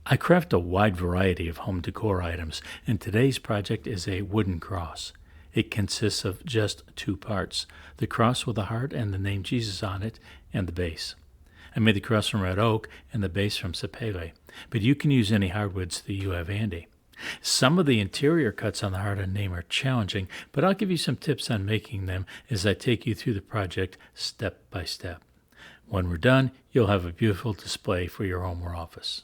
I craft a wide variety of home decor items, and today's project is a wooden cross. It consists of just two parts, the cross with a heart and the name Jesus on it, and the base. I made the cross from red oak and the base from sapele, but you can use any hardwoods that you have handy. Some of the interior cuts on the heart and name are challenging, but I'll give you some tips on making them as I take you through the project step by step. When we're done, you'll have a beautiful display for your home or office.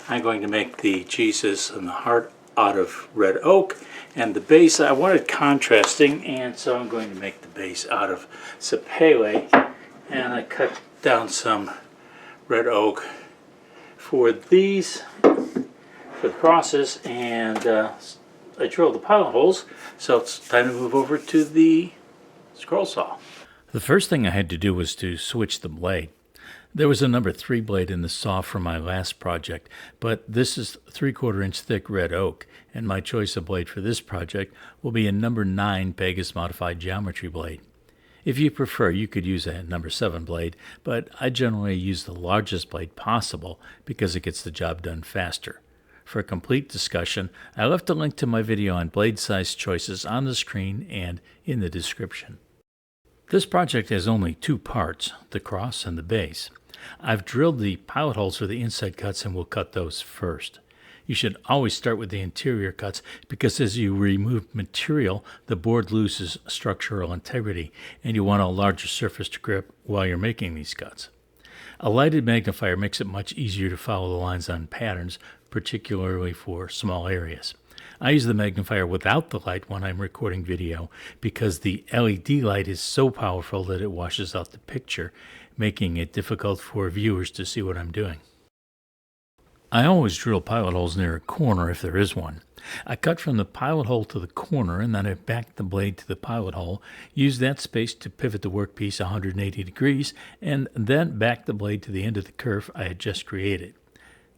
I'm going to make the Jesus and the heart out of red oak, and the base I wanted contrasting, and so I'm going to make the base out of sapele, and I cut down some red oak for these, for the crosses, and I drilled the pilot holes, so it's time to move over to the scroll saw. The first thing I had to do was to switch the blade. There was a number 3 blade in the saw from my last project, but this is 3/4 inch thick red oak, and my choice of blade for this project will be a number 9 Pegasus modified geometry blade. If you prefer, you could use a number 7 blade, but I generally use the largest blade possible because it gets the job done faster. For a complete discussion, I left a link to my video on blade size choices on the screen and in the description. This project has only 2 parts, the cross and the base. I've drilled the pilot holes for the inside cuts and will cut those first. You should always start with the interior cuts because as you remove material, the board loses structural integrity and you want a larger surface to grip while you're making these cuts. A lighted magnifier makes it much easier to follow the lines on patterns, particularly for small areas. I use the magnifier without the light when I'm recording video because the LED light is so powerful that it washes out the picture, making it difficult for viewers to see what I'm doing. I always drill pilot holes near a corner if there is one. I cut from the pilot hole to the corner and then I back the blade to the pilot hole, use that space to pivot the workpiece 180 degrees, and then back the blade to the end of the curve I had just created.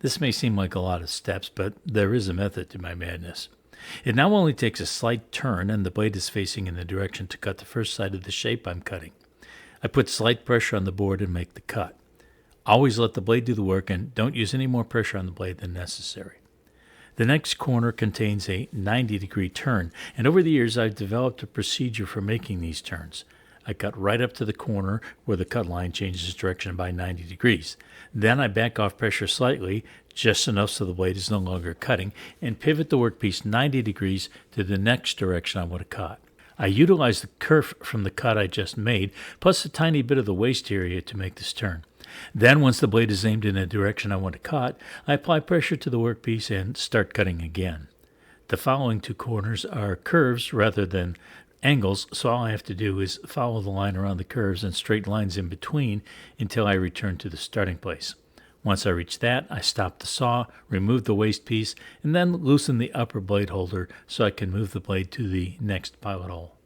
This may seem like a lot of steps, but there is a method to my madness. It now only takes a slight turn and the blade is facing in the direction to cut the first side of the shape I'm cutting. I put slight pressure on the board and make the cut. Always let the blade do the work and don't use any more pressure on the blade than necessary. The next corner contains a 90-degree turn, and over the years I've developed a procedure for making these turns. I cut right up to the corner where the cut line changes direction by 90 degrees. Then I back off pressure slightly, just enough so the blade is no longer cutting, and pivot the workpiece 90 degrees to the next direction I want to cut. I utilize the kerf from the cut I just made, plus a tiny bit of the waist area to make this turn. Then, once the blade is aimed in a direction I want to cut, I apply pressure to the workpiece and start cutting again. The following 2 corners are curves rather than angles, so all I have to do is follow the line around the curves and straight lines in between until I return to the starting place. Once I reach that, I stop the saw, remove the waste piece, and then loosen the upper blade holder so I can move the blade to the next pilot hole.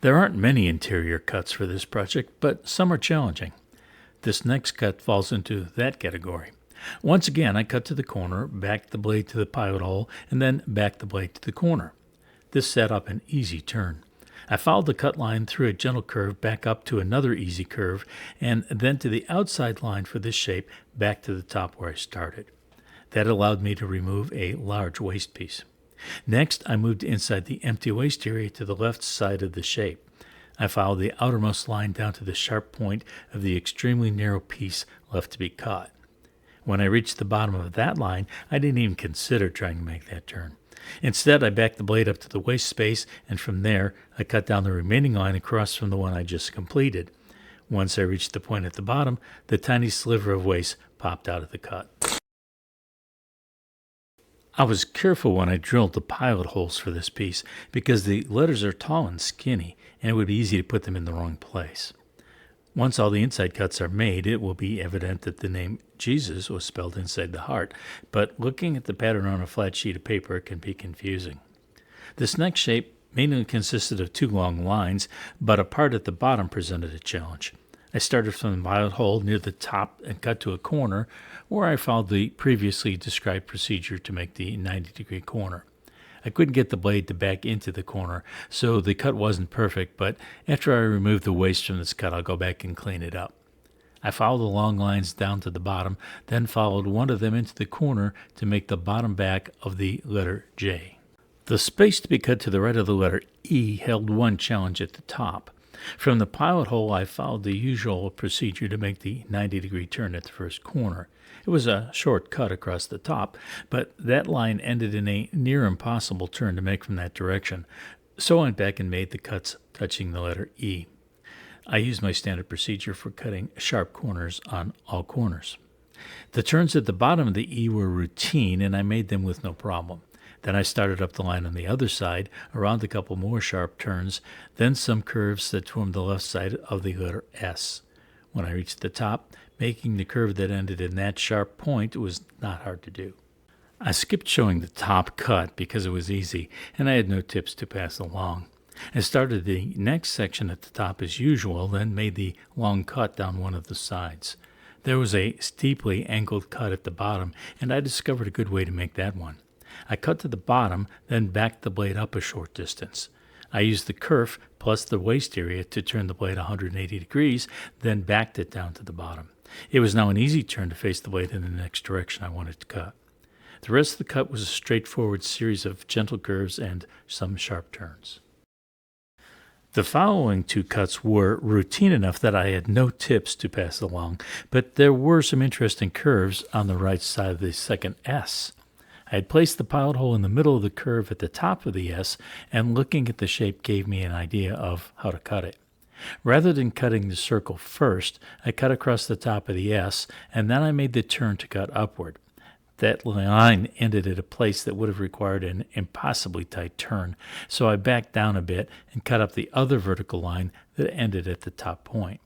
There aren't many interior cuts for this project, but some are challenging. This next cut falls into that category. Once again, I cut to the corner, back the blade to the pilot hole, and then back the blade to the corner. This set up an easy turn. I followed the cut line through a gentle curve back up to another easy curve, and then to the outside line for this shape back to the top where I started. That allowed me to remove a large waste piece. Next, I moved inside the empty waste area to the left side of the shape. I followed the outermost line down to the sharp point of the extremely narrow piece left to be cut. When I reached the bottom of that line, I didn't even consider trying to make that turn. Instead, I backed the blade up to the waist space, and from there, I cut down the remaining line across from the one I just completed. Once I reached the point at the bottom, the tiny sliver of waste popped out of the cut. I was careful when I drilled the pilot holes for this piece because the letters are tall and skinny, and it would be easy to put them in the wrong place. Once all the inside cuts are made, it will be evident that the name Jesus was spelled inside the heart, but looking at the pattern on a flat sheet of paper can be confusing. This next shape mainly consisted of 2 long lines, but a part at the bottom presented a challenge. I started from the pilot hole near the top and cut to a corner where I followed the previously described procedure to make the 90-degree corner. I couldn't get the blade to back into the corner, so the cut wasn't perfect, but after I remove the waste from this cut, I'll go back and clean it up. I followed the long lines down to the bottom, then followed one of them into the corner to make the bottom back of the letter J. The space to be cut to the right of the letter E held one challenge at the top. From the pilot hole, I followed the usual procedure to make the 90-degree turn at the first corner. It was a short cut across the top, but that line ended in a near impossible turn to make from that direction, so I went back and made the cuts touching the letter E. I used my standard procedure for cutting sharp corners on all corners. The turns at the bottom of the E were routine, and I made them with no problem. Then I started up the line on the other side, around a couple more sharp turns, then some curves that formed the left side of the letter S. When I reached the top, making the curve that ended in that sharp point was not hard to do. I skipped showing the top cut because it was easy, and I had no tips to pass along. I started the next section at the top as usual, then made the long cut down one of the sides. There was a steeply angled cut at the bottom, and I discovered a good way to make that one. I cut to the bottom, then backed the blade up a short distance. I used the kerf plus the waist area to turn the blade 180 degrees, then backed it down to the bottom. It was now an easy turn to face the blade in the next direction I wanted to cut. The rest of the cut was a straightforward series of gentle curves and some sharp turns. The following two cuts were routine enough that I had no tips to pass along, but there were some interesting curves on the right side of the second S. I had placed the pilot hole in the middle of the curve at the top of the S, and looking at the shape gave me an idea of how to cut it. Rather than cutting the circle first, I cut across the top of the S, and then I made the turn to cut upward. That line ended at a place that would have required an impossibly tight turn, so I backed down a bit and cut up the other vertical line that ended at the top point.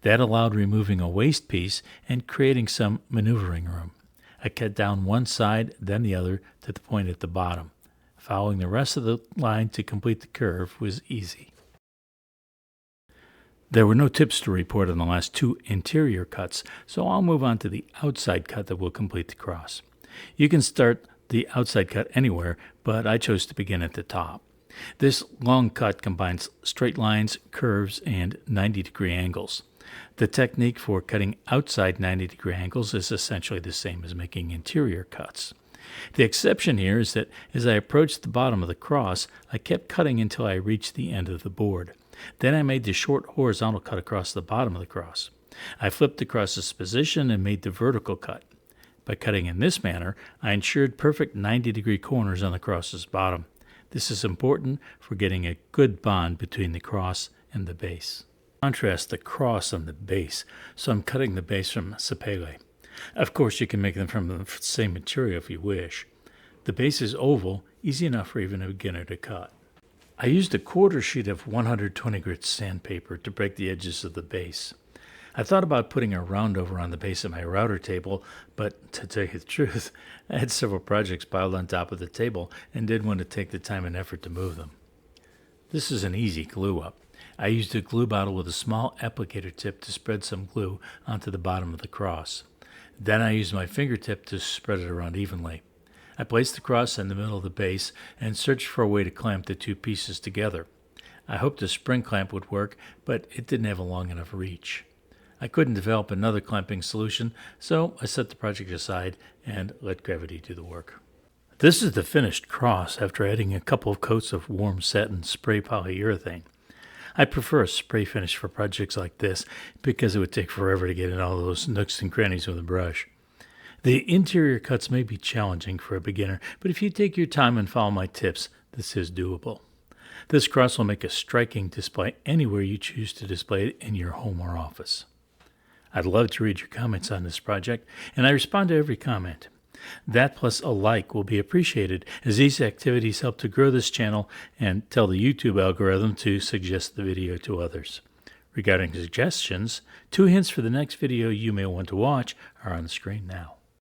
That allowed removing a waist piece and creating some maneuvering room. I cut down one side, then the other, to the point at the bottom. Following the rest of the line to complete the curve was easy. There were no tips to report on the last two interior cuts, so I'll move on to the outside cut that will complete the cross. You can start the outside cut anywhere, but I chose to begin at the top. This long cut combines straight lines, curves, and 90-degree angles. The technique for cutting outside 90-degree angles is essentially the same as making interior cuts. The exception here is that as I approached the bottom of the cross, I kept cutting until I reached the end of the board. Then I made the short horizontal cut across the bottom of the cross. I flipped the cross's position and made the vertical cut. By cutting in this manner, I ensured perfect 90-degree corners on the cross's bottom. This is important for getting a good bond between the cross and the base. Contrast the cross and the base, so I'm cutting the base from sapele. Of course, you can make them from the same material if you wish. The base is oval, easy enough for even a beginner to cut. I used a quarter sheet of 120 grit sandpaper to break the edges of the base. I thought about putting a roundover on the base of my router table, but to tell you the truth, I had several projects piled on top of the table and didn't want to take the time and effort to move them. This is an easy glue up. I used a glue bottle with a small applicator tip to spread some glue onto the bottom of the cross. Then I used my fingertip to spread it around evenly. I placed the cross in the middle of the base and searched for a way to clamp the two pieces together. I hoped a spring clamp would work, but it didn't have a long enough reach. I couldn't develop another clamping solution, so I set the project aside and let gravity do the work. This is the finished cross after adding a couple of coats of warm satin spray polyurethane. I prefer a spray finish for projects like this because it would take forever to get in all those nooks and crannies with a brush. The interior cuts may be challenging for a beginner, but if you take your time and follow my tips, this is doable. This cross will make a striking display anywhere you choose to display it in your home or office. I'd love to read your comments on this project, and I respond to every comment. That plus a like will be appreciated, as these activities help to grow this channel and tell the YouTube algorithm to suggest the video to others. Regarding suggestions, 2 hints for the next video you may want to watch are on the screen now.